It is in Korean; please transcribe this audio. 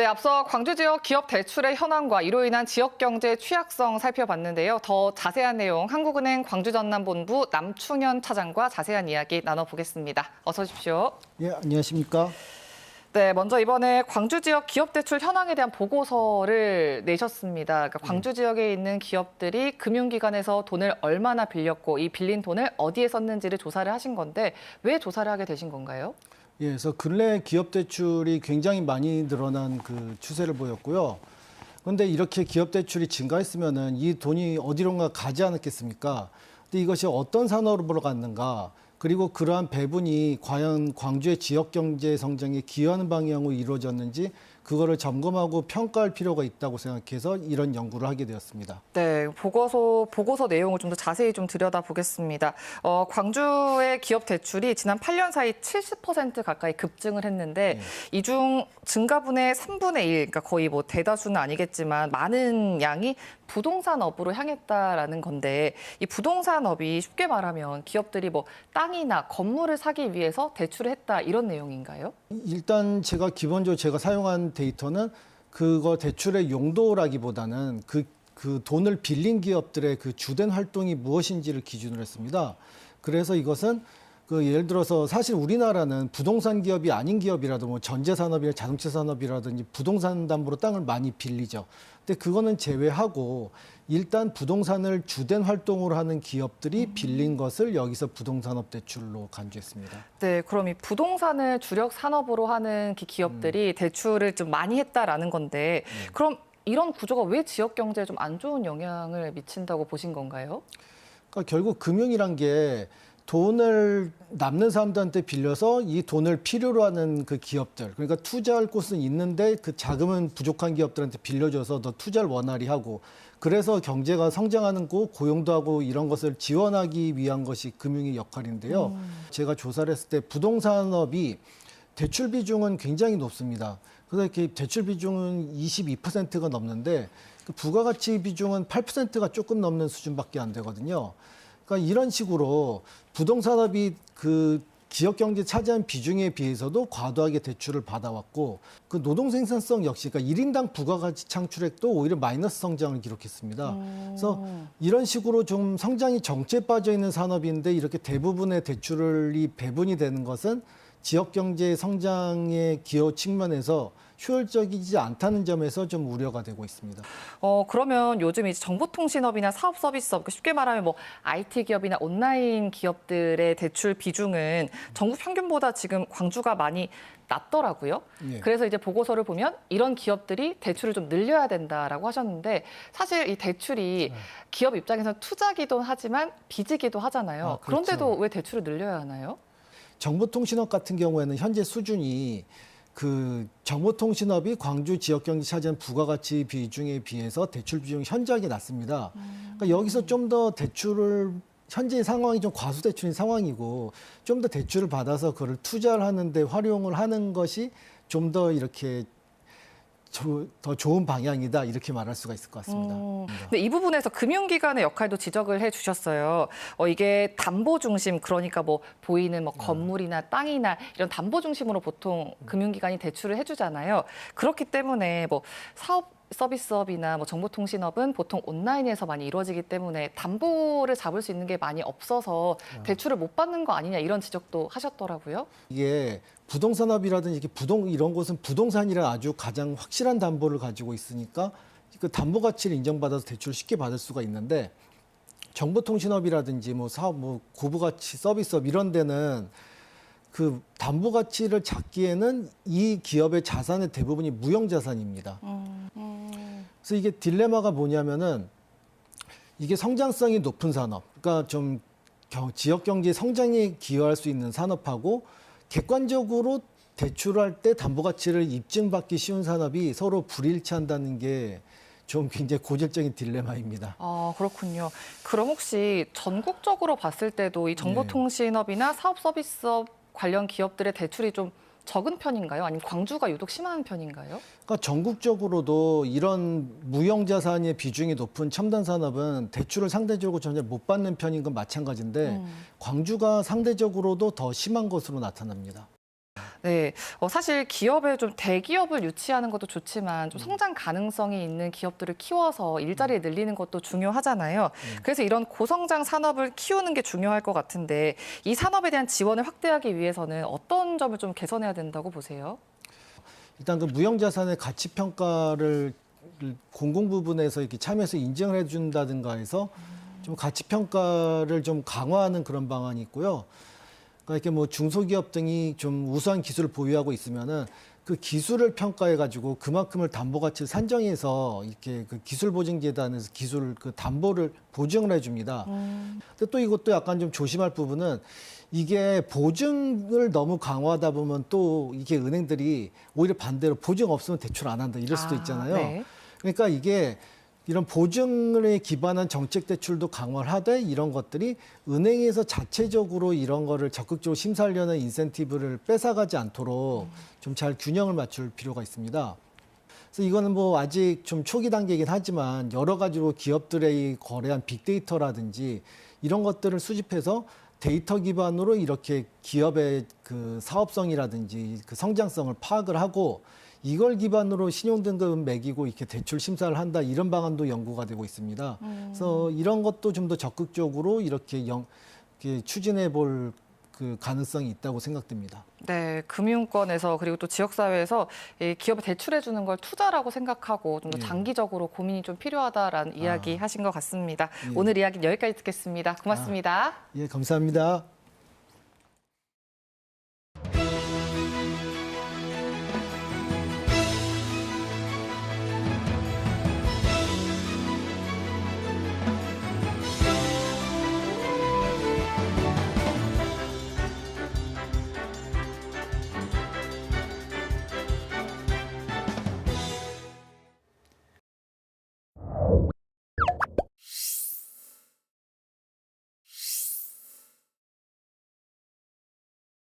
네, 앞서 광주 지역 기업 대출의 현황과 이로 인한 지역 경제 취약성 살펴봤는데요. 더 자세한 내용 한국은행 광주전남본부 남충현 차장과 자세한 이야기 나눠보겠습니다. 어서 오십시오. 예, 안녕하십니까? 네, 먼저 이번에 광주 지역 기업 대출 현황에 대한 보고서를 내셨습니다. 그러니까 광주 지역에 있는 기업들이 금융기관에서 돈을 얼마나 빌렸고 이 빌린 돈을 어디에 썼는지를 조사를 하신 건데 왜 조사를 하게 되신 건가요? 예, 그래서 근래 기업 대출이 굉장히 많이 늘어난 그 추세를 보였고요. 그런데 이렇게 기업 대출이 증가했으면은 이 돈이 어디론가 가지 않았겠습니까? 근데 이것이 어떤 산업으로 갔는가? 그리고 그러한 배분이 과연 광주의 지역 경제 성장에 기여하는 방향으로 이루어졌는지 그거를 점검하고 평가할 필요가 있다고 생각해서 이런 연구를 하게 되었습니다. 네, 보고서 내용을 좀 더 자세히 좀 들여다보겠습니다. 광주의 기업 대출이 지난 8년 사이 70% 가까이 급증을 했는데 이 중 증가분의 3분의 1, 그러니까 거의 뭐 대다수는 아니겠지만 많은 양이 부동산업으로 향했다라는 건데 이 부동산업이 쉽게 말하면 기업들이 뭐 땅이나 건물을 사기 위해서 대출을 했다 이런 내용인가요? 일단 기본적으로 제가 사용한 데이터는 그거 대출의 용도라기보다는 그 돈을 빌린 기업들의 그 주된 활동이 무엇인지를 기준으로 했습니다. 그래서 이것은 그 예를 들어서 사실 우리나라는 부동산 기업이 아닌 기업이라도 뭐 전자산업이나 자동차 산업이라든지 부동산 담보로 땅을 많이 빌리죠. 근데 그거는 제외하고 일단 부동산을 주된 활동으로 하는 기업들이 빌린 것을 여기서 부동산업 대출로 간주했습니다. 네, 그럼 이 부동산을 주력 산업으로 하는 기업들이 대출을 좀 많이 했다라는 건데 그럼 이런 구조가 왜 지역 경제에 좀 안 좋은 영향을 미친다고 보신 건가요? 그러니까 결국 금융이란 게 돈을 남는 사람들한테 빌려서 이 돈을 필요로 하는 그 기업들, 그러니까 투자할 곳은 있는데 그 자금은 부족한 기업들한테 빌려줘서 더 투자를 원활히 하고 그래서 경제가 성장하는 거, 고용도 하고 이런 것을 지원하기 위한 것이 금융의 역할인데요. 제가 조사를 했을 때 부동산업이 대출 비중은 굉장히 높습니다. 그래서 이렇게 대출 비중은 22%가 넘는데 그 부가가치 비중은 8%가 조금 넘는 수준밖에 안 되거든요. 그러니까 이런 식으로 부동산업이 그 지역 경제 차지한 비중에 비해서도 과도하게 대출을 받아왔고 그 노동 생산성 역시 그러니까 1인당 부가가치 창출액도 오히려 마이너스 성장을 기록했습니다. 그래서 이런 식으로 좀 성장이 정체에 빠져 있는 산업인데 이렇게 대부분의 대출이 배분이 되는 것은 지역 경제 성장의 기여 측면에서 효율적이지 않다는 점에서 좀 우려가 되고 있습니다. 그러면 요즘 이제 정보통신업이나 사업 서비스업, 쉽게 말하면 뭐 IT 기업이나 온라인 기업들의 대출 비중은 전국 평균보다 지금 광주가 많이 낮더라고요. 예. 그래서 이제 보고서를 보면 이런 기업들이 대출을 좀 늘려야 된다라고 하셨는데 사실 이 대출이 기업 입장에서는 투자기도 하지만 빚이기도 하잖아요. 그렇죠. 그런데도 왜 대출을 늘려야 하나요? 정보통신업 같은 경우에는 현재 수준이 그 정보통신업이 광주 지역 경제 차지한 부가가치 비중에 비해서 대출 비중이 현저하게 낮습니다. 그러니까 여기서 좀 더 대출을 현재 상황이 좀 과수 대출인 상황이고 좀 더 대출을 받아서 그걸 투자를 하는데 활용을 하는 것이 좀 더 이렇게 더 좋은 방향이다 이렇게 말할 수가 있을 것 같습니다. 근데 이 부분에서 금융기관의 역할도 지적을 해주셨어요. 이게 담보 중심, 그러니까 뭐 보이는 뭐 건물이나 땅이나 이런 담보 중심으로 보통 금융기관이 대출을 해주잖아요. 그렇기 때문에 뭐 사업 서비스업이나 뭐 정보통신업은 보통 온라인에서 많이 이루어지기 때문에 담보를 잡을 수 있는 게 많이 없어서 대출을 못 받는 거 아니냐 이런 지적도 하셨더라고요. 이게 부동산업이라든지 이런 곳은 부동산이라 아주 가장 확실한 담보를 가지고 있으니까 그 담보 가치를 인정받아서 대출을 쉽게 받을 수가 있는데 정보통신업이라든지 뭐 사업, 뭐 고부가치 서비스업 이런 데는 그 담보 가치를 잡기에는 이 기업의 자산의 대부분이 무형 자산입니다. 그래서 이게 딜레마가 뭐냐면은 이게 성장성이 높은 산업, 그러니까 좀 지역 경제 성장에 기여할 수 있는 산업하고 객관적으로 대출할 때 담보 가치를 입증받기 쉬운 산업이 서로 불일치한다는 게 좀 굉장히 고질적인 딜레마입니다. 그렇군요. 그럼 혹시 전국적으로 봤을 때도 이 정보통신업이나 사업 서비스업 관련 기업들의 대출이 좀 적은 편인가요? 아니면 광주가 유독 심한 편인가요? 그러니까 전국적으로도 이런 무형 자산의 비중이 높은 첨단 산업은 대출을 상대적으로 전혀 못 받는 편인 건 마찬가지인데 광주가 상대적으로도 더 심한 것으로 나타납니다. 네, 사실 기업에 좀 대기업을 유치하는 것도 좋지만 좀 성장 가능성이 있는 기업들을 키워서 일자리를 늘리는 것도 중요하잖아요. 그래서 이런 고성장 산업을 키우는 게 중요할 것 같은데 이 산업에 대한 지원을 확대하기 위해서는 어떤 점을 좀 개선해야 된다고 보세요? 일단 그 무형자산의 가치 평가를 공공 부분에서 이렇게 참여해서 인정을 해준다든가 해서 좀 가치 평가를 좀 강화하는 그런 방안이 있고요. 그러니까 이렇게 뭐 중소기업 등이 좀 우수한 기술을 보유하고 있으면은 그 기술을 평가해 가지고 그만큼을 담보 가치를 산정해서 이렇게 그 기술보증재단에서 기술 그 담보를 보증을 해줍니다. 근데 또 이것도 약간 좀 조심할 부분은 이게 보증을 너무 강화하다 보면 또 이게 은행들이 오히려 반대로 보증 없으면 대출 안 한다 이럴 수도 있잖아요. 네. 그러니까 이게 이런 보증에 기반한 정책 대출도 강화를 하되 이런 것들이 은행에서 자체적으로 이런 거를 적극적으로 심사하려는 인센티브를 뺏어가지 않도록 좀 잘 균형을 맞출 필요가 있습니다. 그래서 이거는 뭐 아직 좀 초기 단계이긴 하지만 여러 가지로 기업들의 거래한 빅데이터라든지 이런 것들을 수집해서 데이터 기반으로 이렇게 기업의 그 사업성이라든지 그 성장성을 파악을 하고 이걸 기반으로 신용등급을 매기고 이렇게 대출 심사를 한다 이런 방안도 연구가 되고 있습니다. 그래서 이런 것도 좀 더 적극적으로 이렇게 추진해 볼 그 가능성이 있다고 생각됩니다. 네, 금융권에서 그리고 또 지역사회에서 이 기업에 대출해 주는 걸 투자라고 생각하고 좀 더 장기적으로 고민이 좀 필요하다라는 이야기 하신 것 같습니다. 예. 오늘 이야기는 여기까지 듣겠습니다. 고맙습니다. 예, 감사합니다.